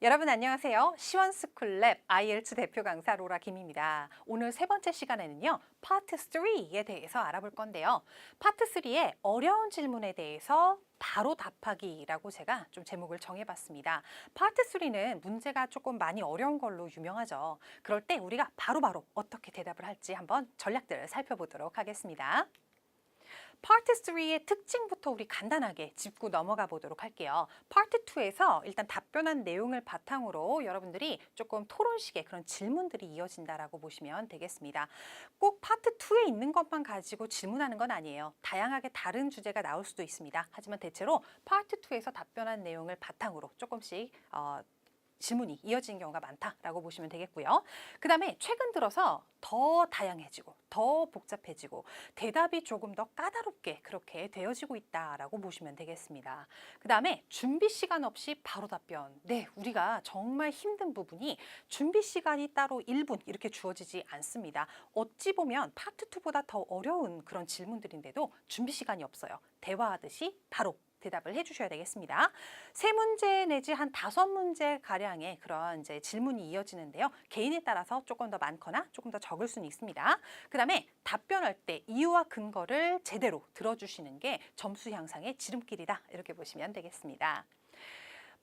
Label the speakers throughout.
Speaker 1: 여러분 안녕하세요. 시원스쿨랩 IELTS 대표 강사 로라 김입니다. 오늘 세 번째 시간에는요. 파트 3에 대해서 알아볼 건데요. 파트 3의 어려운 질문에 대해서 바로 답하기라고 제가 좀 제목을 정해봤습니다. 파트 3는 문제가 조금 많이 어려운 걸로 유명하죠. 그럴 때 우리가 바로바로 어떻게 대답을 할지 한번 전략들을 살펴보도록 하겠습니다. 파트 3의 특징부터 우리 간단하게 짚고 넘어가 보도록 할게요. 파트 2에서 일단 답변한 내용을 바탕으로 여러분들이 조금 토론식의 그런 질문들이 이어진다라고 보시면 되겠습니다. 꼭 파트 2에 있는 것만 가지고 질문하는 건 아니에요. 다양하게 다른 주제가 나올 수도 있습니다. 하지만 대체로 파트 2에서 답변한 내용을 바탕으로 조금씩 질문이 이어지는 경우가 많다라고 보시면 되겠고요. 그 다음에 최근 들어서 더 다양해지고 더 복잡해지고 대답이 조금 더 까다롭게 그렇게 되어지고 있다라고 보시면 되겠습니다. 그 다음에 준비 시간 없이 바로 답변. 네, 우리가 정말 힘든 부분이 준비 시간이 따로 1분 이렇게 주어지지 않습니다. 어찌 보면 파트 2보다 더 어려운 그런 질문들인데도 준비 시간이 없어요. 대화하듯이 바로 대답을 해주셔야 되겠습니다. 세 문제 내지 한 5문제 가량의 그런 이제 질문이 이어지는데요. 개인에 따라서 조금 더 많거나 조금 더 적을 수는 있습니다. 그 다음에 답변할 때 이유와 근거를 제대로 들어주시는 게 점수 향상의 지름길이다. 이렇게 보시면 되겠습니다.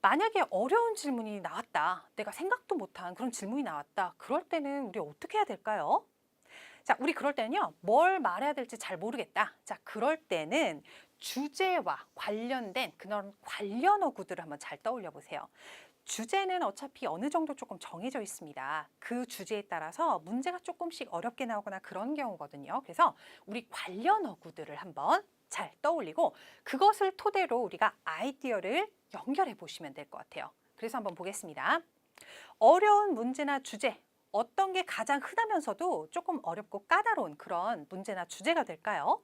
Speaker 1: 만약에 어려운 질문이 나왔다. 내가 생각도 못한 그런 질문이 나왔다. 그럴 때는 우리 어떻게 해야 될까요? 자, 우리 그럴 때는요, 뭘 말해야 될지 잘 모르겠다. 자, 그럴 때는 주제와 관련된 그런 관련 어구들을 한번 잘 떠올려 보세요. 주제는 어차피 어느 정도 조금 정해져 있습니다. 그 주제에 따라서 문제가 조금씩 어렵게 나오거나 그런 경우거든요. 그래서 우리 관련 어구들을 한번 잘 떠올리고 그것을 토대로 우리가 아이디어를 연결해 보시면 될 것 같아요. 그래서 한번 보겠습니다. 어려운 문제나 주제, 어떤 게 가장 흔하면서도 조금 어렵고 까다로운 그런 문제나 주제가 될까요?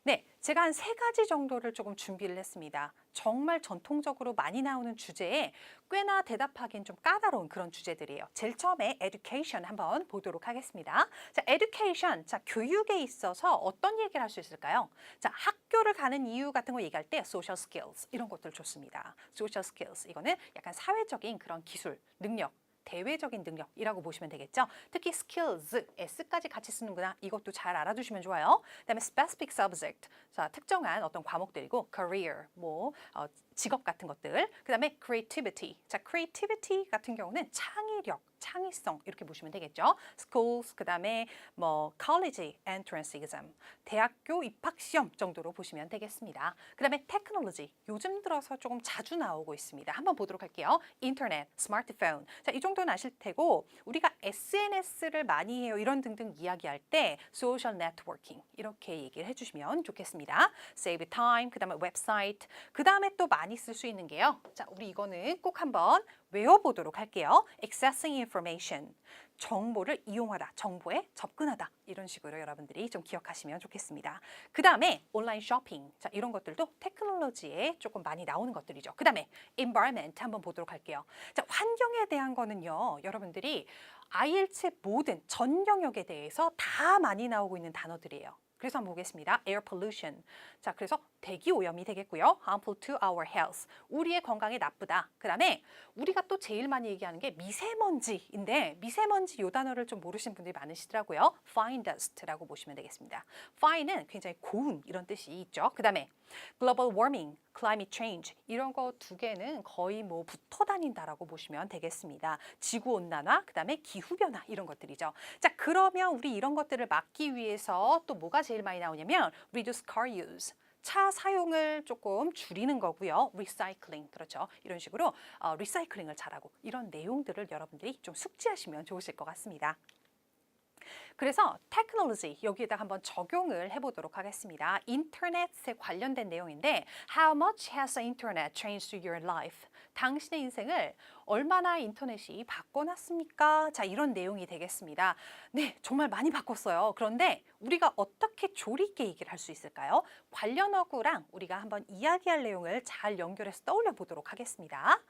Speaker 1: 네, 제가 한 3가지 정도를 조금 준비를 했습니다. 정말 전통적으로 많이 나오는 주제에 꽤나 대답하기엔 좀 까다로운 그런 주제들이에요. 제일 처음에 education 한번 보도록 하겠습니다. 자, education, 자, 교육에 있어서 어떤 얘기를 할 수 있을까요? 자, 학교를 가는 이유 같은 거 얘기할 때 social skills 이런 것들 좋습니다. social skills, 이거는 약간 사회적인 그런 기술, 능력, 대외적인 능력이라고 보시면 되겠죠. 특히 skills, s까지 같이 쓰는구나. 이것도 잘 알아두시면 좋아요. 그다음에 specific subject, 자, 특정한 어떤 과목들이고 career, 직업 같은 것들. 그다음에 creativity, 자, creativity 같은 경우는 창의력, 창의성 이렇게 보시면 되겠죠. schools, 그다음에 college entrance exam, 대학교 입학 시험 정도로 보시면 되겠습니다. 그다음에 technology, 요즘 들어서 조금 자주 나오고 있습니다. 한번 보도록 할게요. 인터넷, 스마트폰. 자, 이 정도는 아실 테고 우리가 SNS를 많이 해요. 이런 등등 이야기할 때 social networking 이렇게 얘기를 해주시면 좋겠습니다. save time, 그다음에 웹사이트, 그다음에 또 많이 쓸 수 있는 게요. 자, 우리 이거는 꼭 한번 외워보도록 할게요. accessing information, 정보를 이용하다, 정보에 접근하다 이런 식으로 여러분들이 좀 기억하시면 좋겠습니다. 그 다음에 온라인 쇼핑, 자, 이런 것들도 테크놀로지에 조금 많이 나오는 것들이죠. 그 다음에 environment 한번 보도록 할게요. 자, 환경에 대한 거는요, 여러분들이 IELTS의 모든 전 영역에 대해서 다 많이 나오고 있는 단어들이에요. 그래서 한번 보겠습니다. air pollution. 자, 그래서 대기 오염이 되겠고요. harmful to our health. 우리의 건강에 나쁘다. 그다음에 우리가 또 제일 많이 얘기하는 게 미세먼지인데 미세먼지 요 단어를 좀 모르시는 분들이 많으시더라고요. fine dust라고 보시면 되겠습니다. fine은 굉장히 고운 이런 뜻이 있죠. 그다음에 global warming, climate change 이런 거 2개는 거의 붙어 다닌다라고 보시면 되겠습니다. 지구 온난화, 그다음에 기후 변화 이런 것들이죠. 자, 그러면 우리 이런 것들을 막기 위해서 또 뭐가 제일 많이 나오냐면 reduce car use. 차 사용을 조금 줄이는 거고요. 리사이클링, 그렇죠. 이런 식으로 리사이클링을 잘하고 이런 내용들을 여러분들이 좀 숙지하시면 좋으실 것 같습니다. 그래서 테크놀로지 여기에다 한번 적용을 해보도록 하겠습니다. 인터넷에 관련된 내용인데 How much has the internet changed your life? 당신의 인생을 얼마나 인터넷이 바꿔놨습니까? 자, 이런 내용이 되겠습니다. 네, 정말 많이 바꿨어요. 그런데 우리가 어떻게 조리 있게 얘기를 할 수 있을까요? 관련 어구랑 우리가 한번 이야기할 내용을 잘 연결해서 떠올려 보도록 하겠습니다.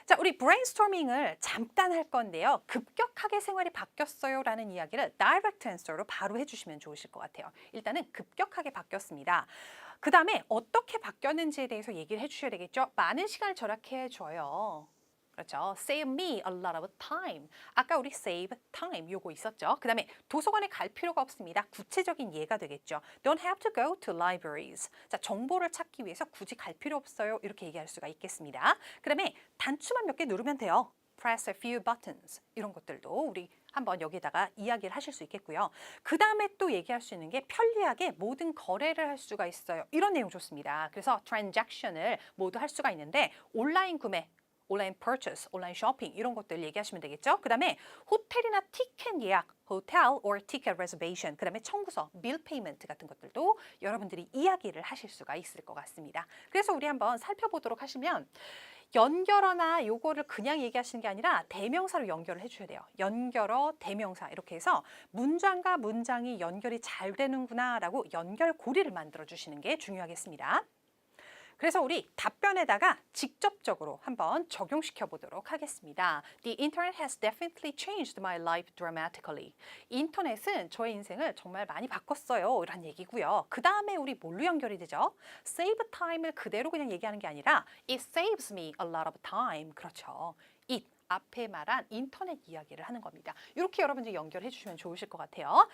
Speaker 1: 자, 우리 브레인스토밍을 잠깐 할 건데요. 급격하게 생활이 바뀌었어요 라는 이야기를 다이렉트 앤서로 바로 해주시면 좋으실 것 같아요. 일단은 급격하게 바뀌었습니다. 그 다음에 어떻게 바뀌었는지에 대해서 얘기를 해주셔야 되겠죠. 많은 시간을 절약해 줘요. 그렇죠. Save me a lot of time. 아까 우리 save time 요거 있었죠. 그 다음에 도서관에 갈 필요가 없습니다. 구체적인 예가 되겠죠. Don't have to go to libraries. 자, 정보를 찾기 위해서 굳이 갈 필요 없어요. 이렇게 얘기할 수가 있겠습니다. 그 다음에 단추만 몇 개 누르면 돼요. Press a few buttons. 이런 것들도 우리 한번 여기다가 이야기를 하실 수 있겠고요. 그 다음에 또 얘기할 수 있는 게 편리하게 모든 거래를 할 수가 있어요. 이런 내용 좋습니다. 그래서 transaction을 모두 할 수가 있는데 온라인 구매, 온라인 purchase, 온라인 쇼핑 이런 것들 얘기하시면 되겠죠. 그 다음에 호텔이나 티켓 예약, hotel or ticket reservation, 그 다음에 청구서, bill payment 같은 것들도 여러분들이 이야기를 하실 수가 있을 것 같습니다. 그래서 우리 한번 살펴보도록 하시면 연결어나 요거를 그냥 얘기하시는 게 아니라 대명사로 연결을 해주셔야 돼요. 연결어, 대명사 이렇게 해서 문장과 문장이 연결이 잘 되는구나 라고 연결고리를 만들어 주시는 게 중요하겠습니다. 그래서 우리 답변에다가 직접적으로 한번 적용시켜 보도록 하겠습니다. The internet has definitely changed my life dramatically. 인터넷은 저의 인생을 정말 많이 바꿨어요. 이런 얘기고요. 그 다음에 우리 뭘로 연결이 되죠? Save time을 그대로 그냥 얘기하는 게 아니라 It saves me a lot of time. 그렇죠. It. 앞에 말한 인터넷 이야기를 하는 겁니다. 이렇게 여러분들이 연결해 주시면 좋으실 것 같아요.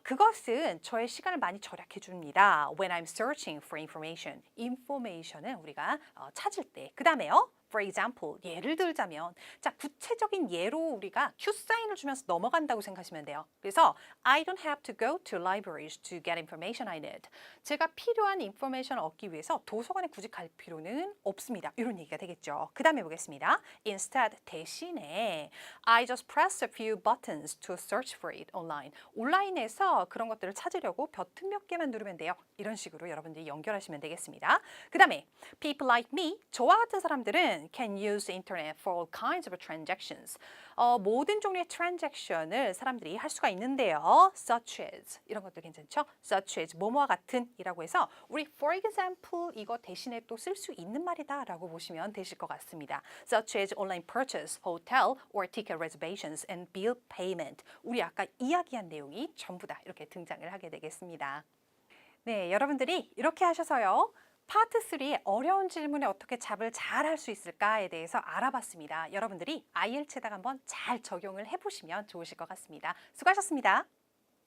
Speaker 1: 그것은 저의 시간을 많이 절약해 줍니다. When I'm searching for information. information은 우리가 찾을 때. 그 다음에요. For example, 예를 들자면 자 구체적인 예로 우리가 큐 사인을 주면서 넘어간다고 생각하시면 돼요. 그래서 I don't have to go to libraries to get information I need. 제가 필요한 인포메이션을 얻기 위해서 도서관에 굳이 갈 필요는 없습니다. 이런 얘기가 되겠죠. 그 다음에 보겠습니다. Instead, 대신에 I just press a few buttons to search for it online. 온라인에서 그런 것들을 찾으려고 버튼 몇 개만 누르면 돼요. 이런 식으로 여러분들이 연결하시면 되겠습니다. 그 다음에 people like me, 저와 같은 사람들은 can use the internet for all kinds of transactions. 모든 종류의 transaction을 사람들이 할 수가 있는데요. Such as 이런 것도 괜찮죠? Such as 뭐뭐와 같은 이라고 해서 우리 for example 이거 대신에 또 쓸 수 있는 말이다 라고 보시면 되실 것 같습니다. Such as online purchase, hotel or ticket reservations and bill payment. 우리 아까 이야기한 내용이 전부 다 이렇게 등장을 하게 되겠습니다. 네, 여러분들이 이렇게 하셔서요. 파트 3의 어려운 질문에 어떻게 답을 잘 할 수 있을까에 대해서 알아봤습니다. 여러분들이 IELTS에다가 한번 잘 적용을 해보시면 좋으실 것 같습니다. 수고하셨습니다.